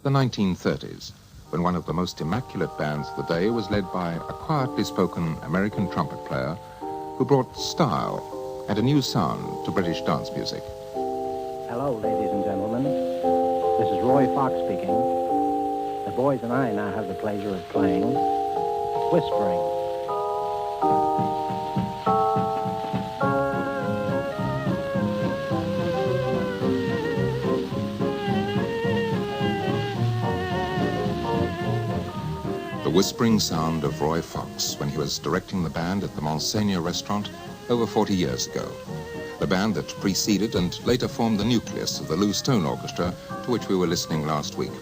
The 1930s, when one of the most immaculate bands of the day was led by a quietly spoken American trumpet player who brought style and a new sound to British dance music. Hello, ladies and gentlemen. This is Roy Fox speaking. The boys and I now have the pleasure of playing Whispering. The whispering sound of Roy Fox when he was directing the band at the Monseigneur Restaurant over 40 years ago. The band that preceded and later formed the nucleus of the Lou Stone Orchestra to which we were listening last week.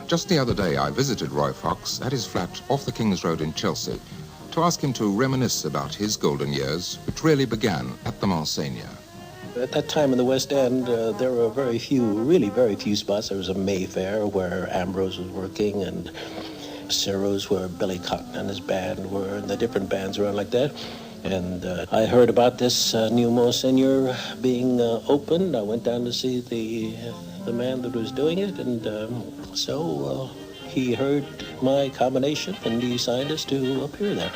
Just the other day, I visited Roy Fox at his flat off the King's Road in Chelsea to ask him to reminisce about his golden years, which really began at the Monseigneur. At that time in the West End, there were really very few spots. There was a Mayfair where Ambrose was working, and Ciro's where Billy Cotton and his band were, and the different bands around like that. And I heard about this new Monseigneur being opened. I went down to see the man that was doing it, and so he heard my combination, and he signed us to appear there.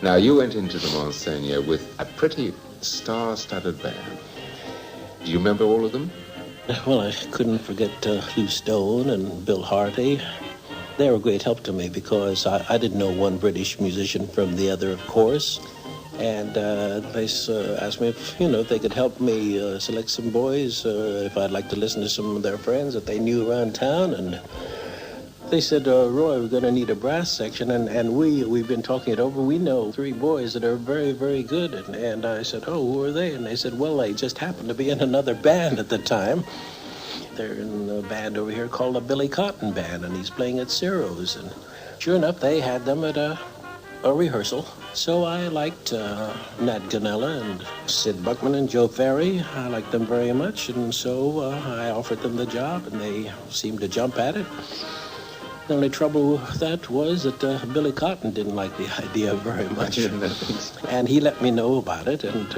Now, you went into the Monseigneur with a pretty star-studded band. Do you remember all of them? Well, I couldn't forget Lou Stone and Bill Hardy. They were a great help to me because I didn't know one British musician from the other, of course. And they asked me if they could help me select some boys, if I'd like to listen to some of their friends that they knew around town. And they said, Roy, we're going to need a brass section, and we've been talking it over. We know 3 boys that are very, very good. And I said, oh, who are they? And they said, well, they just happened to be in another band at the time. They're in a band over here called the Billy Cotton Band, and he's playing at Ciro's. And sure enough, they had them at a rehearsal. So I liked Nat Gonella and Sid Buckman and Joe Ferry. I liked them very much, and so I offered them the job, and they seemed to jump at it. The only trouble with that was that Billy Cotton didn't like the idea very much. And he let me know about it, and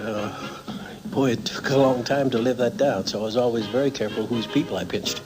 boy, it took a long time to live that down, so I was always very careful whose people I pinched.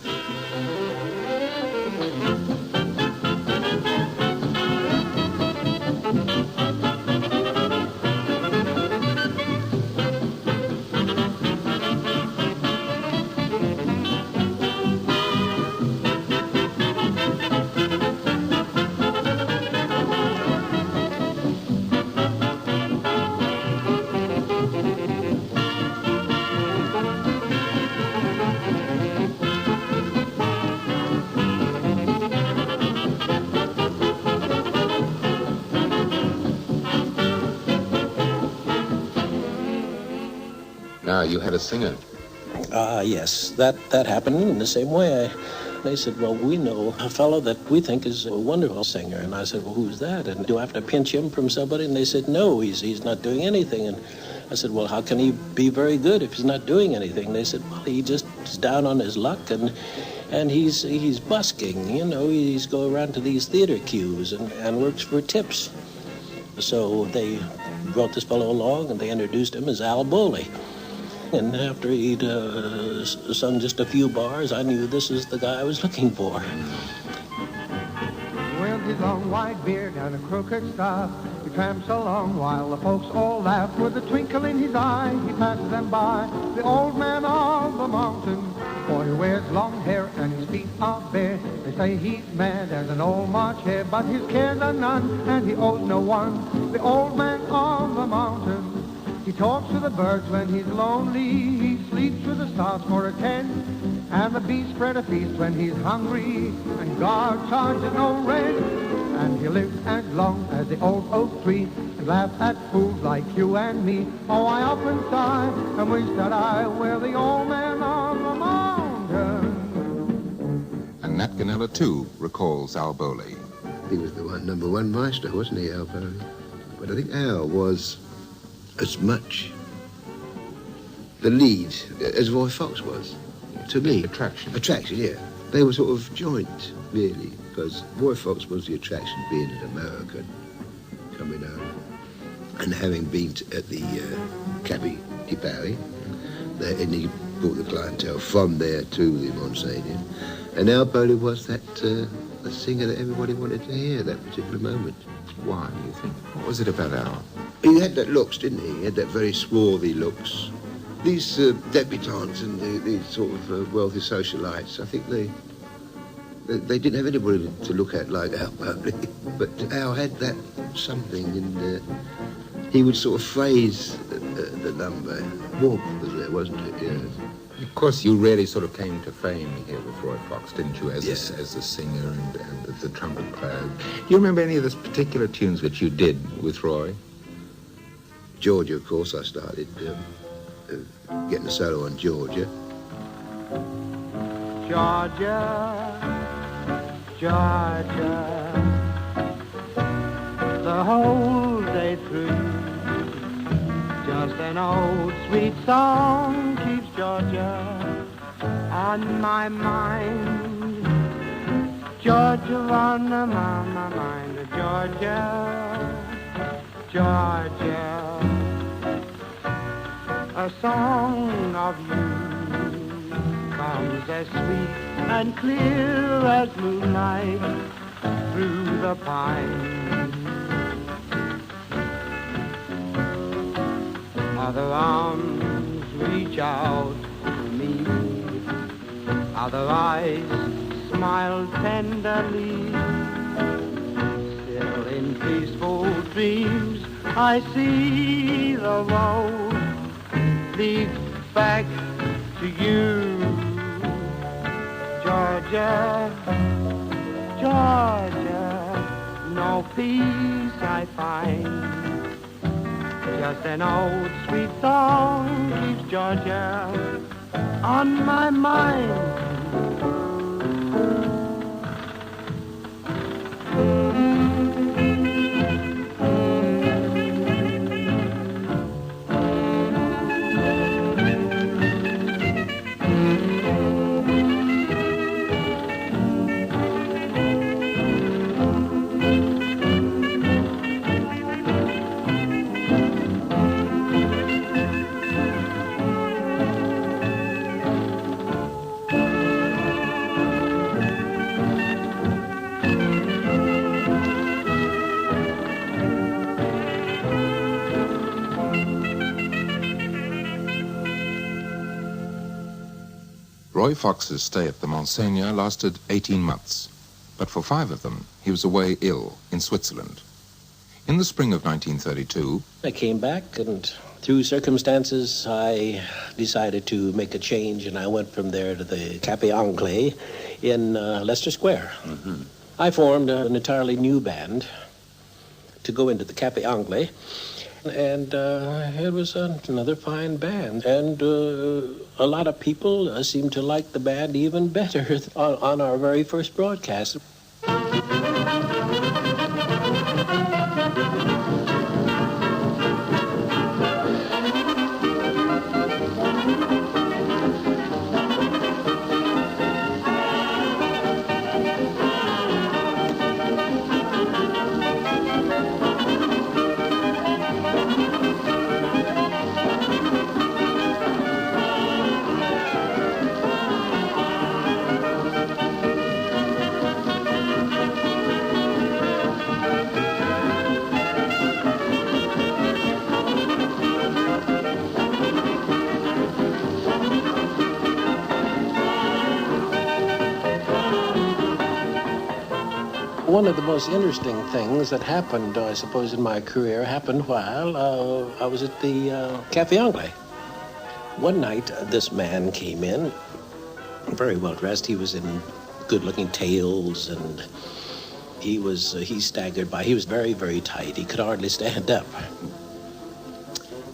You had a singer. Yes, that happened in the same way. They said, well, we know a fellow that we think is a wonderful singer. And I said, well, who's that? And do I have to pinch him from somebody? And they said, no, he's not doing anything. And I said, well, how can he be very good if he's not doing anything? They said, well, he just is down on his luck, and he's busking. He's going around to these theater cues and works for tips. So they brought this fellow along, and they introduced him as Al Bowley. And after he'd sung just a few bars, I knew this is the guy I was looking for. With his long white beard and a crooked staff, he tramps along while the folks all laugh. With a twinkle in his eye, he passes them by, the old man of the mountain. For he wears long hair and his feet are bare. They say he's mad as an old March hare, but his cares are none and he owes no one. The old man of the mountain. He talks to the birds when he's lonely, he sleeps with the stars for a tent, and the bees spread a feast when he's hungry, and God charges no rent. And he lives as long as the old oak tree, and laughs at fools like you and me. Oh, I often sigh and wish that I were the old man on the mountain. And Nat Gonella, too, recalls Al Bowley. He was the number one master, wasn't he, Al Bowley? But I think Al was as much the lead, as Roy Fox was, to me. Attraction. Attraction, yeah. They were sort of joint, really, because Roy Fox was the attraction, being an American, coming over, and having been at the Café Anglais, and he brought the clientele from there to the Monseigneur. And Al Bowley was that the singer that everybody wanted to hear at that particular moment. Why, do you think? What was it about Al? He had that looks, didn't he? He had that very swarthy looks. These debutantes and these sort of wealthy socialites, I think they didn't have anybody to look at like Al Bowley. But Al had that something, and he would sort of phrase the number. Warmth was there, wasn't it? Yeah. Of course, you really sort of came to fame here with Roy Fox, didn't you, as Yeah. as a singer and the trumpet player. Do you remember any of the particular tunes which you did with Roy? Georgia, of course, I started getting a solo on Georgia. Georgia, Georgia, the whole day through, just an old sweet song keeps Georgia on my mind. Georgia on my mind, Georgia, Georgia, a song of you comes as sweet and clear as moonlight through the pines. Other arms reach out to me, other eyes smile tenderly. Still in peaceful dreams I see the road leads back to you. Georgia, Georgia, no peace I find. Just an old sweet song keeps Georgia on my mind. Roy Fox's stay at the Monseigneur lasted 18 months, but for 5 of them, he was away ill in Switzerland. In the spring of 1932, I came back, and through circumstances, I decided to make a change, and I went from there to the Café Anglais in Leicester Square. Mm-hmm. I formed an entirely new band to go into the Café Anglais, and it was another fine band, and a lot of people seemed to like the band even better on our very first broadcast. One of the most interesting things that happened, I suppose, in my career happened while I was at the Café Anglais. One night, this man came in, very well dressed. He was in good-looking tails, and he staggered by. He was very, very tight. He could hardly stand up.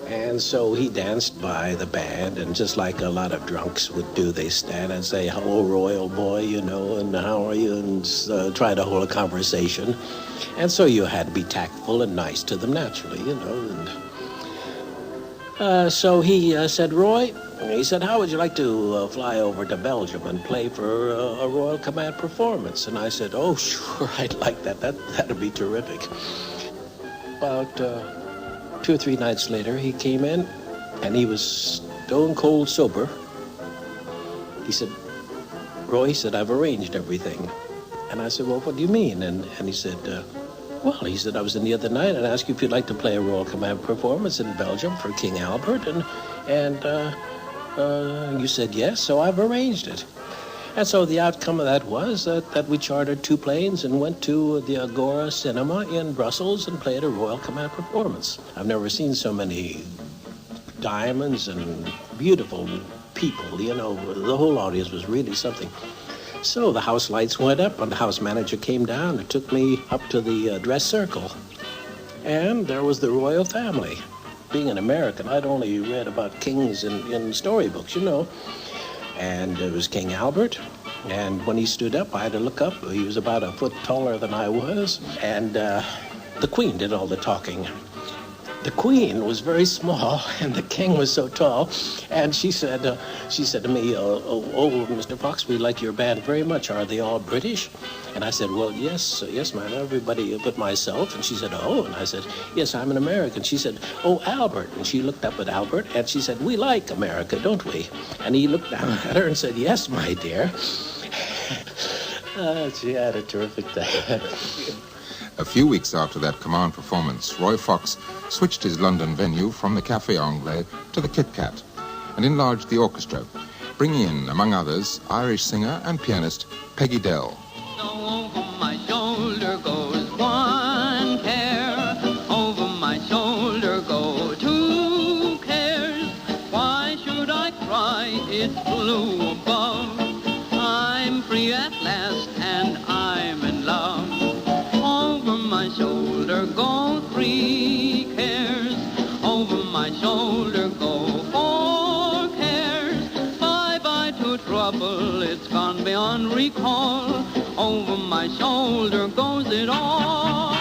And so he danced by the band, and just like a lot of drunks would do, they stand and say, "Hello, Roy, old boy, you know, and how are you?" and try to hold a conversation. And so you had to be tactful and nice to them naturally, you know. And So he said, Roy, he said, how would you like to fly over to Belgium and play for a Royal Command Performance? And I said, oh, sure, I'd like that. That'd be terrific. About 2 or 3 nights later, he came in, and he was stone cold sober. He said, Roy, he said, I've arranged everything. And I said, well, what do you mean? And he said, well, he said, I was in the other night and asked you if you'd like to play a Royal Command Performance in Belgium for King Albert, and you said yes, so I've arranged it. And so the outcome of that was that we chartered 2 planes and went to the Agora Cinema in Brussels and played a Royal Command Performance. I've never seen so many diamonds and beautiful people, you know, the whole audience was really something. So the house lights went up and the house manager came down and took me up to the dress circle. And there was the royal family. Being an American, I'd only read about kings in storybooks, you know. And it was King Albert. And when he stood up, I had to look up. He was about a foot taller than I was. And the Queen did all the talking. The Queen was very small, and the King was so tall. And she said to me, oh, Mr. Fox, we like your band very much. Are they all British? And I said, well, yes, ma'am, everybody but myself. And she said, oh, and I said, yes, I'm an American. She said, oh, Albert. And she looked up at Albert, and she said, we like America, don't we? And he looked down at her and said, yes, my dear. She had a terrific day. A few weeks after that command performance, Roy Fox switched his London venue from the Café Anglais to the KitKat and enlarged the orchestra, bringing in, among others, Irish singer and pianist Peggy Dell. Over my shoulder goes one care, over my shoulder go 2 cares. Why should I cry? It's blue above. I'm free at last and I'm in love. Over my shoulder go 3 cares, over my shoulder go 4 cares. Bye-bye to trouble, it's gone beyond recall. Over my shoulder goes it all.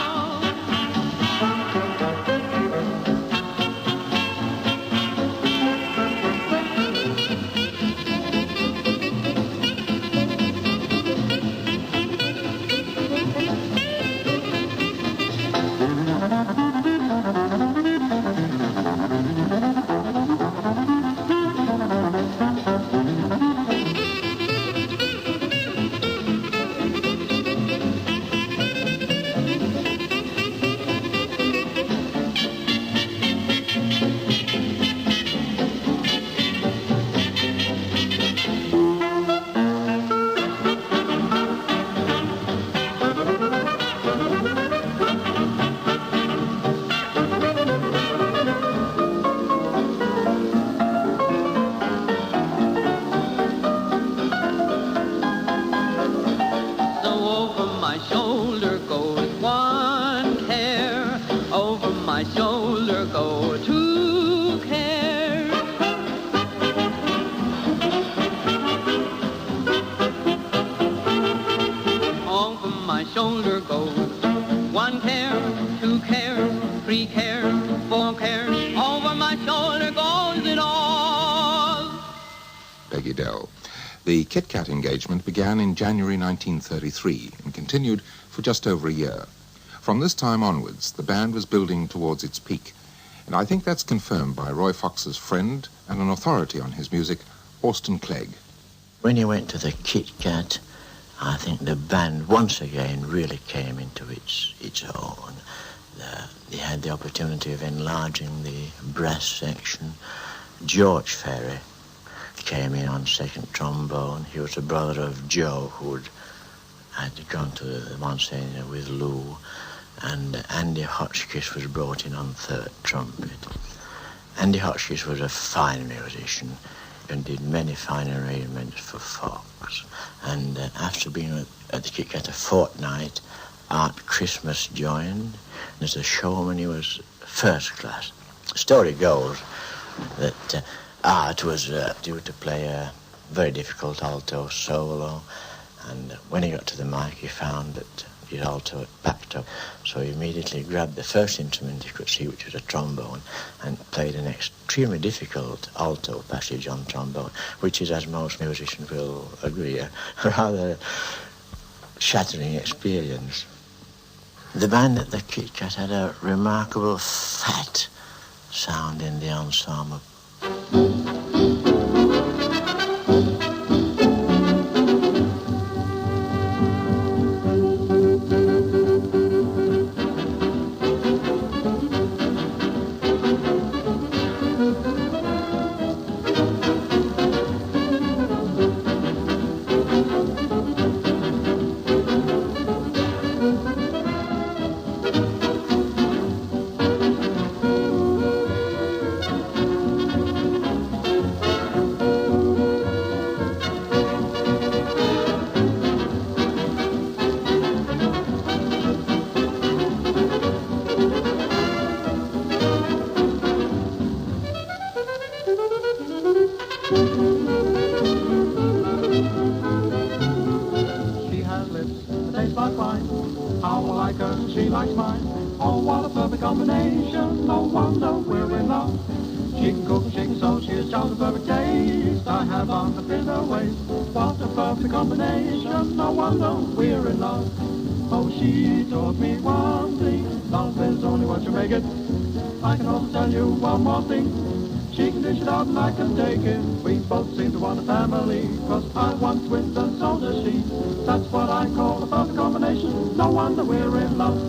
Peggy Dell. The KitKat engagement began in January 1933 and continued for just over a year. From this time onwards, the band was building towards its peak, and I think that's confirmed by Roy Fox's friend and an authority on his music, Clegg. When he went to the KitKat, I think the band once again really came into its own. They had the opportunity of enlarging the brass section. George Ferry came in on second trombone. He was a brother of Joe, who had gone to the Monseigneur with Lou, and Andy Hotchkiss was brought in on third trumpet. Andy Hotchkiss was a fine musician and did many fine arrangements for Fox. And after being at the KitKat a fortnight, Art Christmas joined. And as a showman, he was first class. The story goes that Art was due to play a very difficult alto solo, and when he got to the mic, he found that his alto packed up. So he immediately grabbed the first instrument he could see, which was a trombone, and played an extremely difficult alto passage on trombone, which is, as most musicians will agree, a rather shattering experience. The band at the KitKat had a remarkable fat sound in the ensemble. She taught me one thing, love is only what you make it. I can also tell you one more thing, she can dish it out and I can take it. We both seem to want a family, cause I want twins and so does she. That's what I call a perfect combination, no wonder we're in love.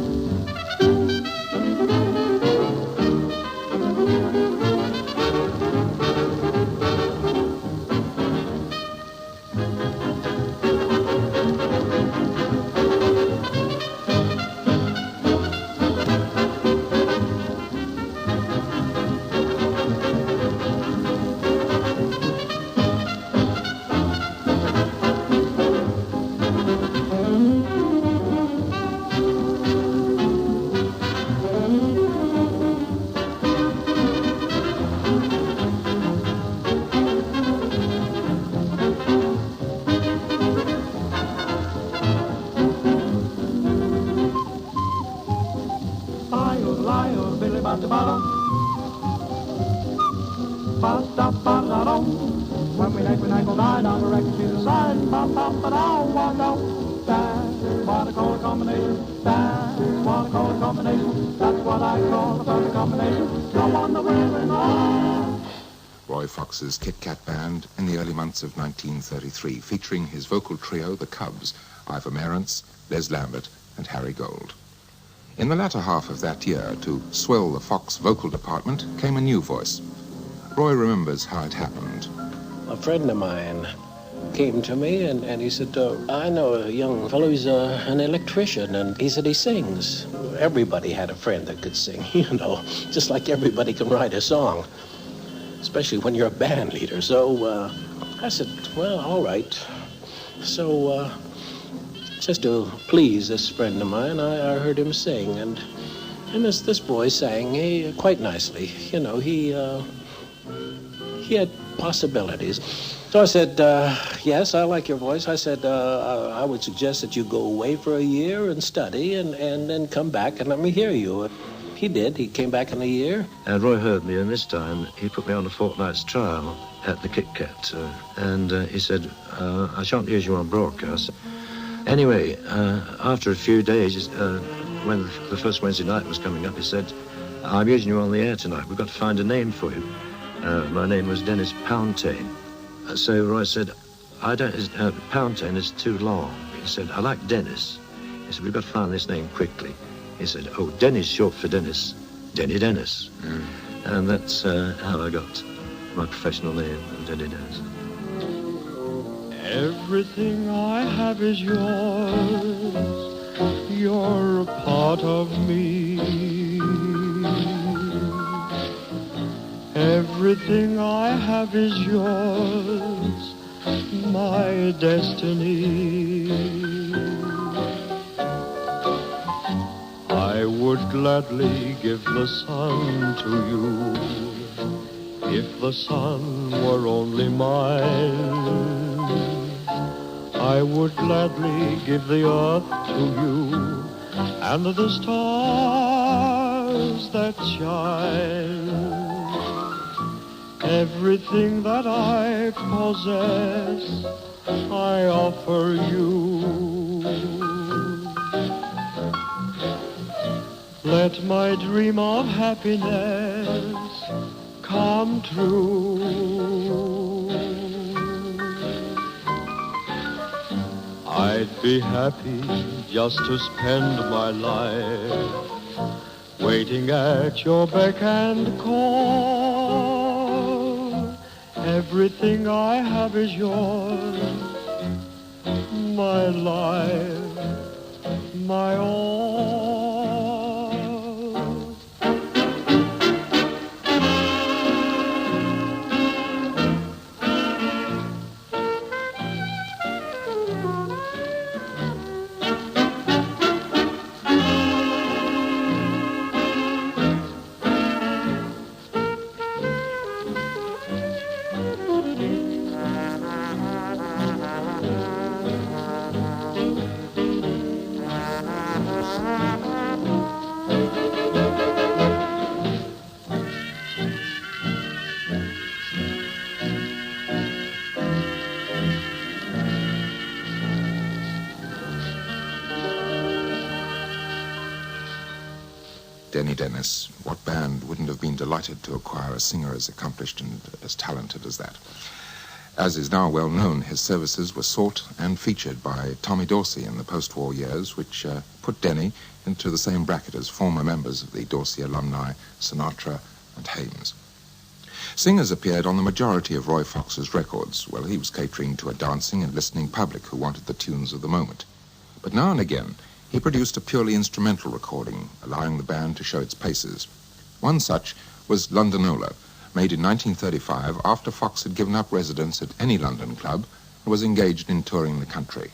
When we go down the record to the side, but I want to. That's what I call a combination. That's what I call a combination. That's what I call a perfect combination. No wonder we're in love. Roy Fox's KitKat Band in the early months of 1933, featuring his vocal trio, the Cubs, Ivor Merrance, Les Lambert, and Harry Gold. In the latter half of that year, to swell the Fox vocal department, came a new voice. Roy remembers how it happened. A friend of mine came to me and he said, I know a young fellow, he's an electrician, and he said he sings. Everybody had a friend that could sing, you know, just like everybody can write a song, especially when you're a band leader. So I said, well, all right. So just to please this friend of mine, I heard him sing, and this boy sang quite nicely. You know, he had possibilities. So I said, yes, I like your voice. I said, I would suggest that you go away for a year and study and then come back and let me hear you. He did. He came back in a year. And Roy heard me, and this time he put me on a fortnight's trial at the KitKat. And he said, I shan't use you on broadcast. Anyway, after a few days, when the first Wednesday night was coming up, he said, I'm using you on the air tonight. We've got to find a name for you. My name was Dennis Poundtain. So Roy said, Poundtain is too long. He said, I like Dennis. He said, we've got to find this name quickly. He said, oh, Denny's short for Dennis. Denny Dennis. Mm. And that's how I got my professional name, Denny Dennis. Everything I have is yours. You're a part of me. Everything I have is yours, my destiny. I would gladly give the sun to you, if the sun were only mine. I would gladly give the earth to you and the stars that shine. Everything that I possess, I offer you. Let my dream of happiness come true. I'd be happy just to spend my life waiting at your beck and call. Everything I have is yours, my life, my all. Denny Dennis. What band wouldn't have been delighted to acquire a singer as accomplished and as talented as that? As is now well known, his services were sought and featured by Tommy Dorsey in the post-war years, which put Denny into the same bracket as former members of the Dorsey alumni, Sinatra and Haynes. Singers appeared on the majority of Roy Fox's records. Well, he was catering to a dancing and listening public who wanted the tunes of the moment. But now and again, he produced a purely instrumental recording, allowing the band to show its paces. One such was Londanola, made in 1935 after Fox had given up residence at any London club and was engaged in touring the country.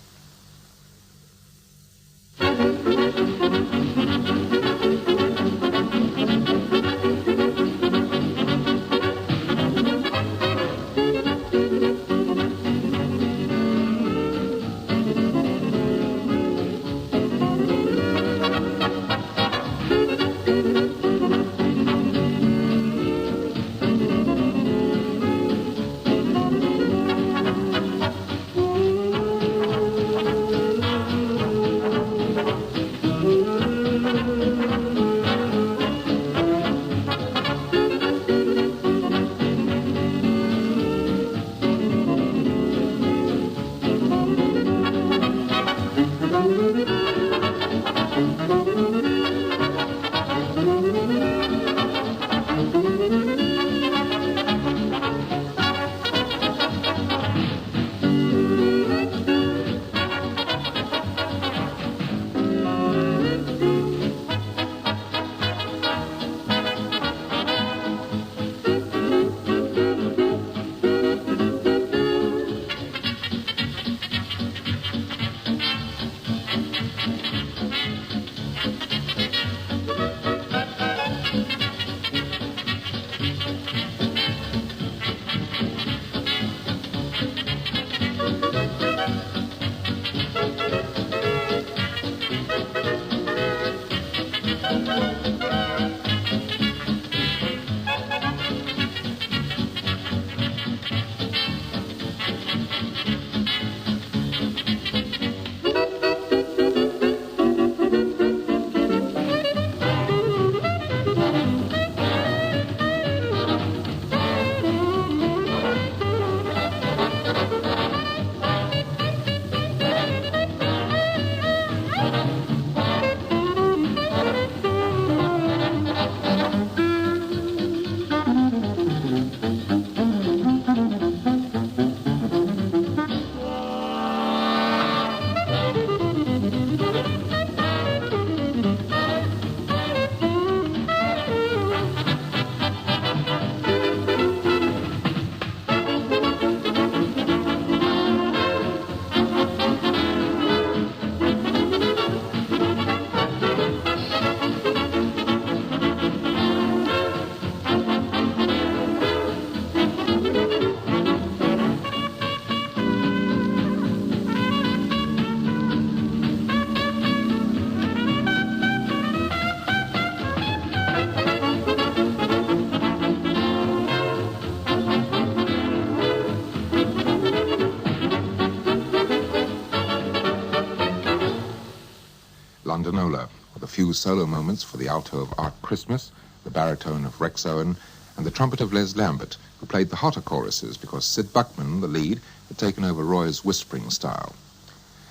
Londinola, with a few solo moments for the alto of Art Christmas, the baritone of Rex Owen, and the trumpet of Les Lambert, who played the hotter choruses because Sid Buckman, the lead, had taken over Roy's whispering style.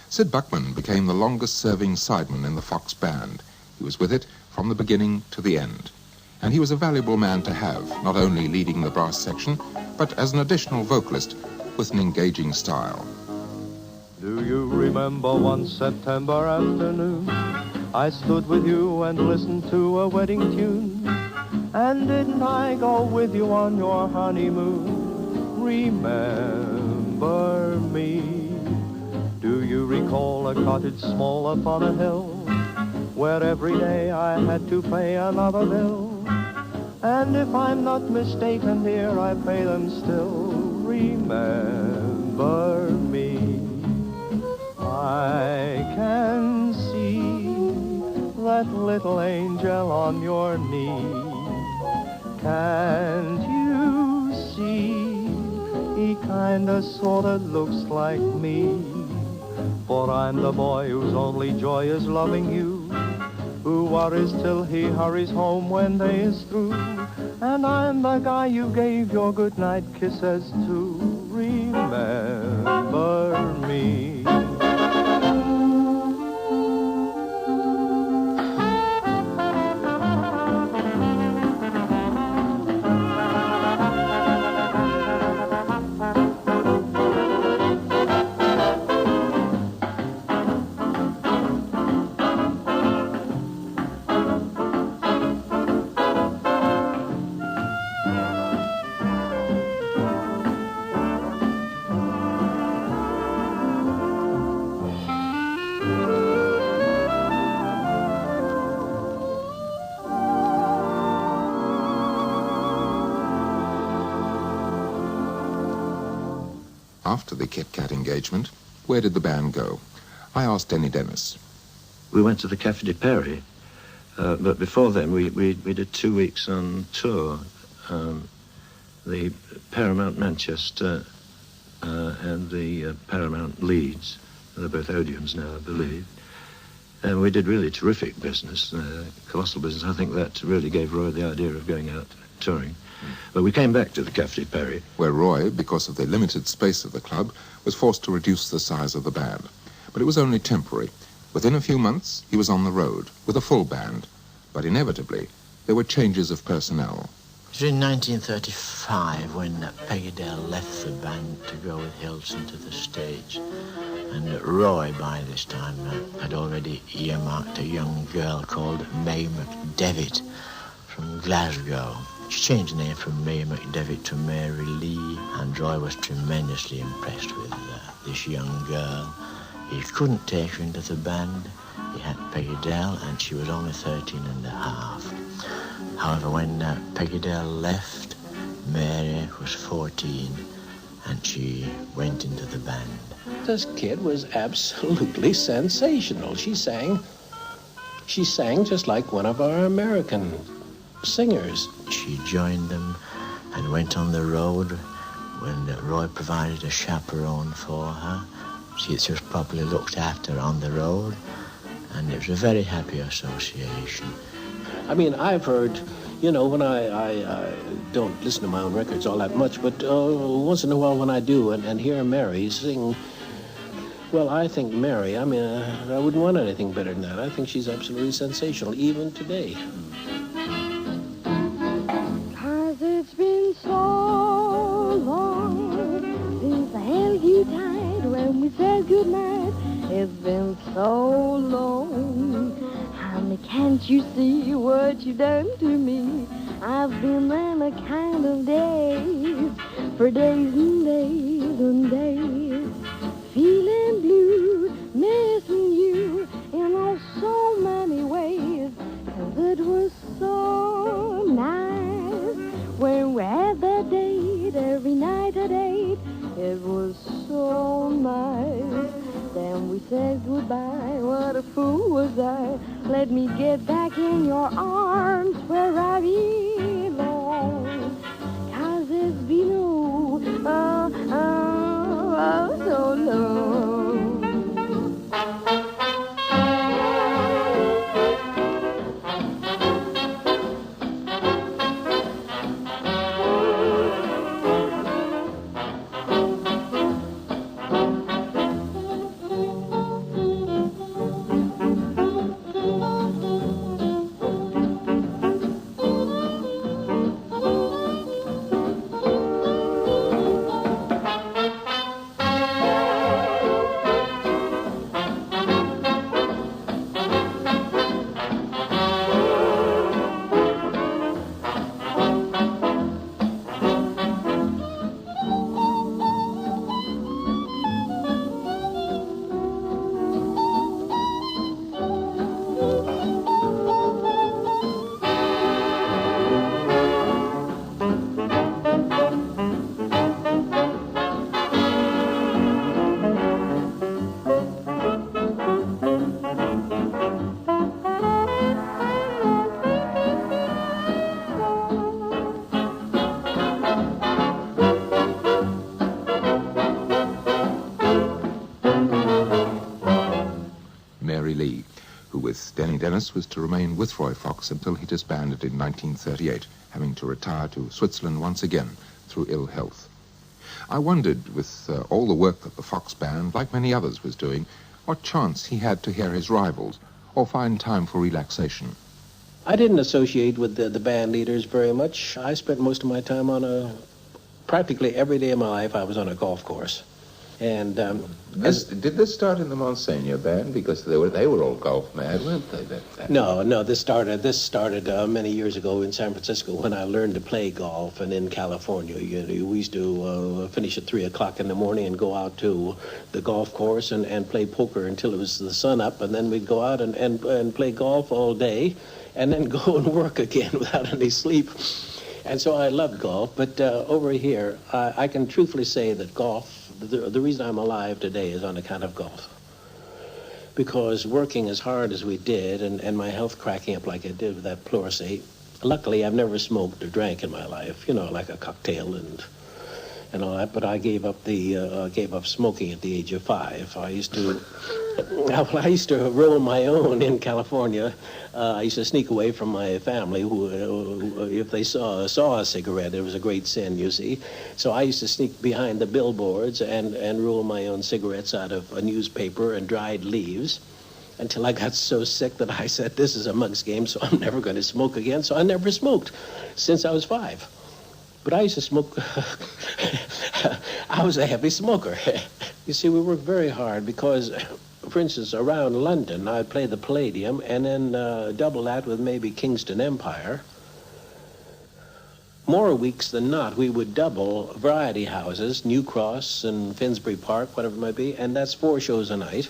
Sid Buckman became the longest-serving sideman in the Fox band. He was with it from the beginning to the end. And he was a valuable man to have, not only leading the brass section, but as an additional vocalist with an engaging style. Do you remember one September afternoon? I stood with you and listened to a wedding tune. And didn't I go with you on your honeymoon? Remember me. Do you recall a cottage small up on a hill, where every day I had to pay another bill? And if I'm not mistaken, dear, I pay them still. Remember me. I can see that little angel on your knee. Can't you see? He kinda sorta looks like me. For I'm the boy whose only joy is loving you, who worries till he hurries home when day is through. And I'm the guy you gave your goodnight kisses to. Remember me. After the KitKat engagement, where did the band go? I asked Denny Dennis. We went to the Café de Paris, but before then we did 2 weeks on tour. The Paramount Manchester and the Paramount Leeds, they're both Odeons now, I believe. And we did really terrific business, colossal business. I think that really gave Roy the idea of going out touring. But we came back to the Café de Paris, where Roy, because of the limited space of the club, was forced to reduce the size of the band. But it was only temporary. Within a few months, he was on the road with a full band. But inevitably, there were changes of personnel. It was in 1935 when Peggy Dell left the band to go with Hilton to the stage. And Roy, by this time, had already earmarked a young girl called May McDevitt from Glasgow. She changed the name from May McDevitt to Mary Lee, and Roy was tremendously impressed with this young girl. He couldn't take her into the band. He had Peggy Dell, and she was only 13 and a half. However, when Peggy Dell left, Mary was 14, and she went into the band. This kid was absolutely sensational. She sang just like one of our American singers. She joined them and went on the road when Roy provided a chaperone for her. She was properly looked after on the road, and it was a very happy association. I mean, I've heard, you know, when I don't listen to my own records all that much, but once in a while when I do and hear Mary sing, well, I think Mary, I mean, I wouldn't want anything better than that. I think she's absolutely sensational, even today. It's been so long since I held you tight when we said goodnight. It's been so long. Honey, can't you see what you've done to me? I've been in a kind of daze for days and days and days, feeling blue, missing you in oh so many ways. 'Cause it was so nice when we had that date, every night at 8, it was so nice. Then we said goodbye, what a fool was I. Let me get back in your arms where I belong. 'Cause it's been so long. with Denny Dennis was to remain with Roy Fox until he disbanded in 1938, having to retire to Switzerland once again through ill health. I wondered, with all the work that the Fox Band, like many others, was doing, what chance he had to hear his rivals or find time for relaxation. I didn't associate with the band leaders very much. I spent most of my time practically every day of my life I was on a golf course. And did this start in the Monseigneur band? Because they were all golf mad, weren't they? No. This started many years ago in San Francisco when I learned to play golf, and in California, we used to finish at 3:00 in the morning and go out to the golf course and play poker until it was the sun up, and then we'd go out and play golf all day, and then go and work again without any sleep. And so I loved golf, but over here, I can truthfully say that golf. The reason I'm alive today is on account of golf. Because working as hard as we did and my health cracking up like it did with that pleurisy, luckily I've never smoked or drank in my life, like a cocktail and all that, but I gave up smoking at the age of 5. I used to roll my own in California. I used to sneak away from my family who if they saw a cigarette, it was a great sin, you see. So I used to sneak behind the billboards and roll my own cigarettes out of a newspaper and dried leaves until I got so sick that I said, this is a mug's game, so I'm never going to smoke again. So I never smoked since I was 5. But I used to smoke. I was a heavy smoker. You see, we worked very hard because, for instance, around London, I'd play the Palladium and then double that with maybe Kingston Empire. More weeks than not, we would double variety houses, New Cross and Finsbury Park, whatever it might be, and that's 4 shows a night.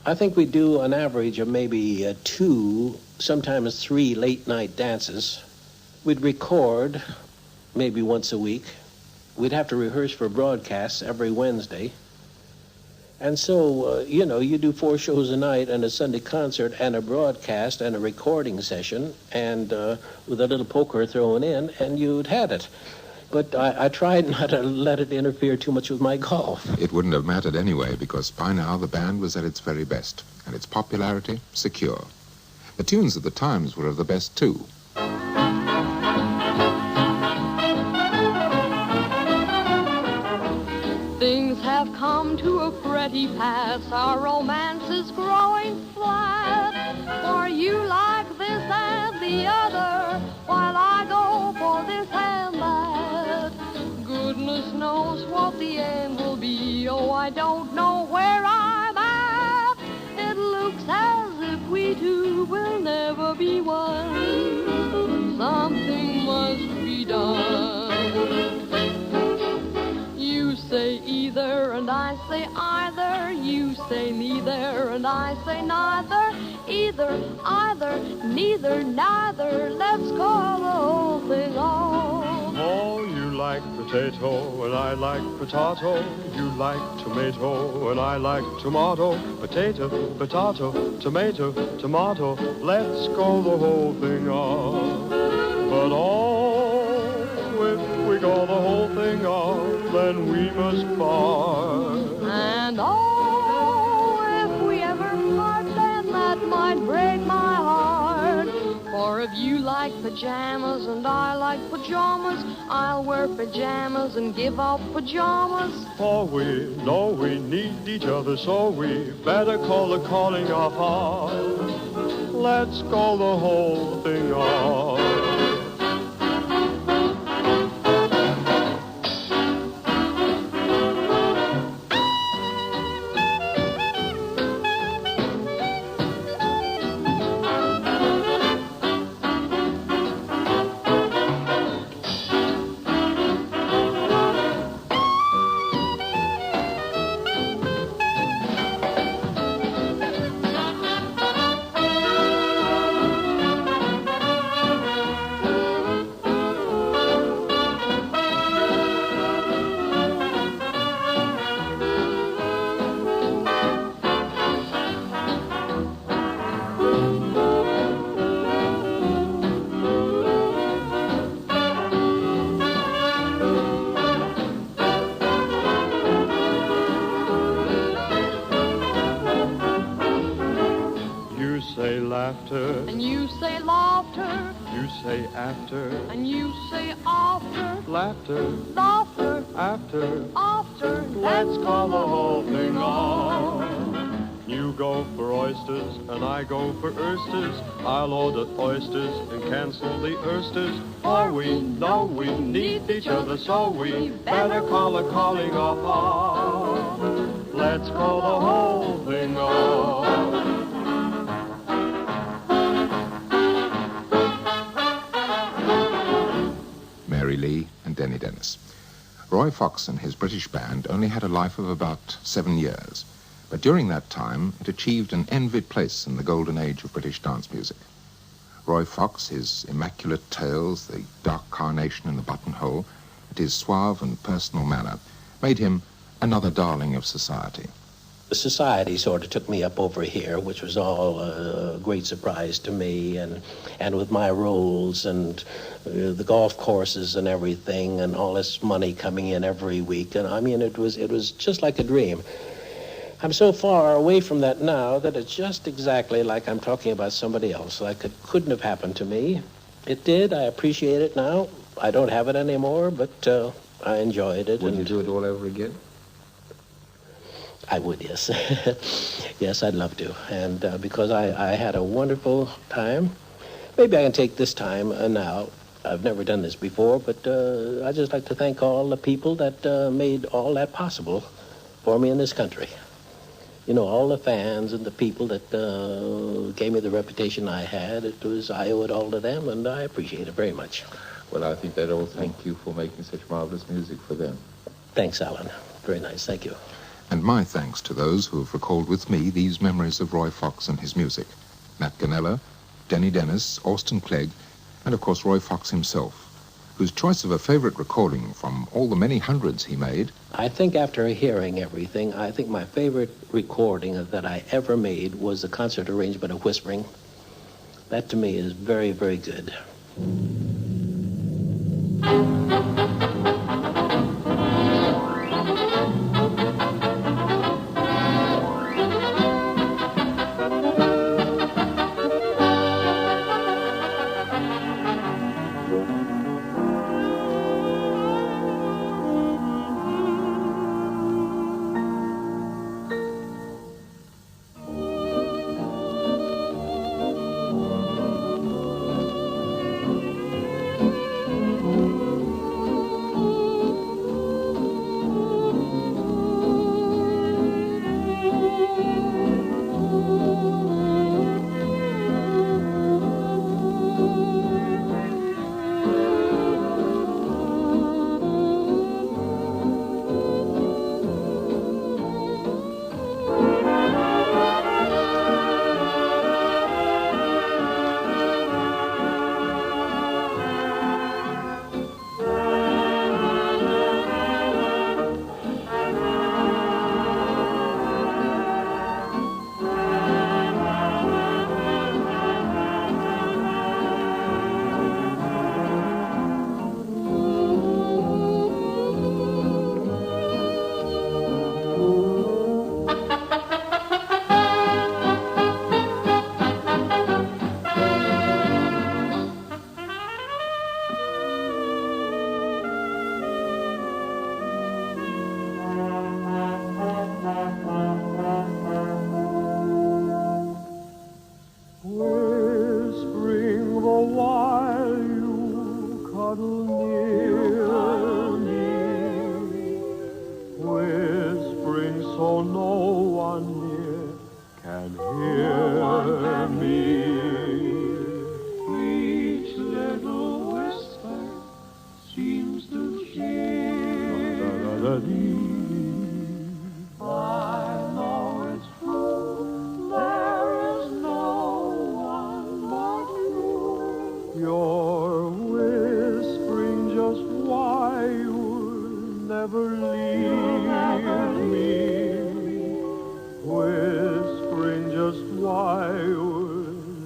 I think we do an average of maybe 2, sometimes 3 late-night dances. We'd record maybe once a week. We'd have to rehearse for broadcasts every Wednesday. And so, you do 4 shows a night and a Sunday concert and a broadcast and a recording session and with a little poker thrown in, and you'd had it. But I tried not to let it interfere too much with my golf. It wouldn't have mattered anyway, because by now the band was at its very best, and its popularity secure. The tunes of the times were of the best too. Things have come to a pretty pass, our romance is growing flat. For you like this and the other, while I go for this and that. Goodness knows what the end will be, oh, I don't know where I'm at. It looks as if we two will never be one. Something must be done. You say either and I say either. You say neither and I say neither. Either, either, neither, neither. Let's call the whole thing off. Oh, you like potato and I like potato. You like tomato and I like tomato. Potato, potato, tomato, tomato. Let's call the whole thing off. But if we call the whole thing off, then we must part. And if we ever part, then that might break my heart. For if you like pajamas and I like pajamas, I'll wear pajamas and give up pajamas. For we know we need each other, so we better call the calling off. Let's call the whole thing off. laughter, and you say laughter, you say after, and you say after, laughter, laughter, after. after. Let's call the whole thing off. You go for oysters and I go for oysters. I'll order oysters and cancel the oysters. For we know we need each other, so we better call the calling off. Let's call the whole thing off. Mary Lee and Denny Dennis. Roy Fox and his British band only had a life of about 7 years, but during that time it achieved an envied place in the golden age of British dance music. Roy Fox, his immaculate tails, the dark carnation in the buttonhole, and his suave and personal manner made him another darling of society. The society sort of took me up over here, which was all a great surprise to me, and with my roles and the golf courses and everything, and all this money coming in every week, and I mean it was just like a dream. I'm so far away from that now that it's just exactly like I'm talking about somebody else, like it couldn't have happened to me. It did. I appreciate it now. I don't have it anymore, but I enjoyed it. Would you do it all over again? I would, yes. Yes, I'd love to. And because I had a wonderful time. Maybe I can take this time now. I've never done this before, but I'd just like to thank all the people that made all that possible for me in this country. You know, all the fans and the people that gave me the reputation I had. I owe it all to them, and I appreciate it very much. Well, I think they'd all thank you for making such marvelous music for them. Thanks, Alan. Very nice. Thank you. And my thanks to those who have recalled with me these memories of Roy Fox and his music. Nat Gonella, Denny Dennis, Austin Clegg, and of course Roy Fox himself, whose choice of a favorite recording from all the many hundreds he made. I think after hearing everything, I think my favorite recording that I ever made was the concert arrangement of Whispering. That to me is very, very good. Whispering just why you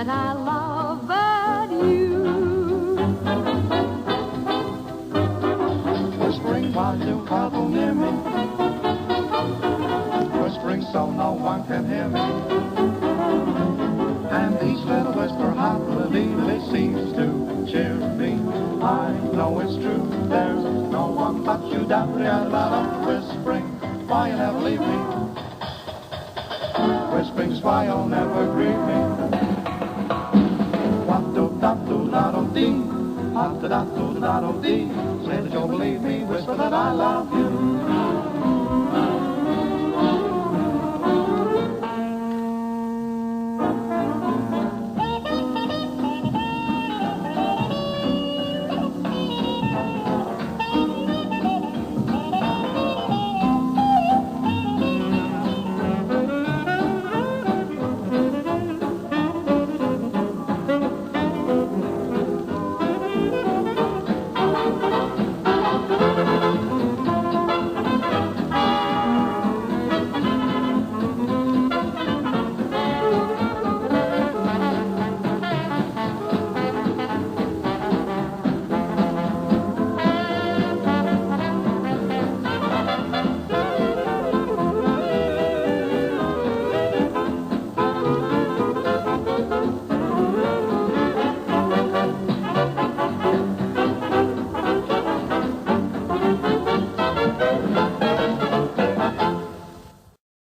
that I love but you. Whispering while you cuddle near me, whispering so no one can hear me. And each little whisper happily seems to cheer me. I know it's true, there's no one but you that realize whispering why you never leave me. Whispering's why you'll never grieve me. What-do-da-do-da-do-dee, what-da-da-do-da-do-dee. Say that you'll believe me, whisper that I love you.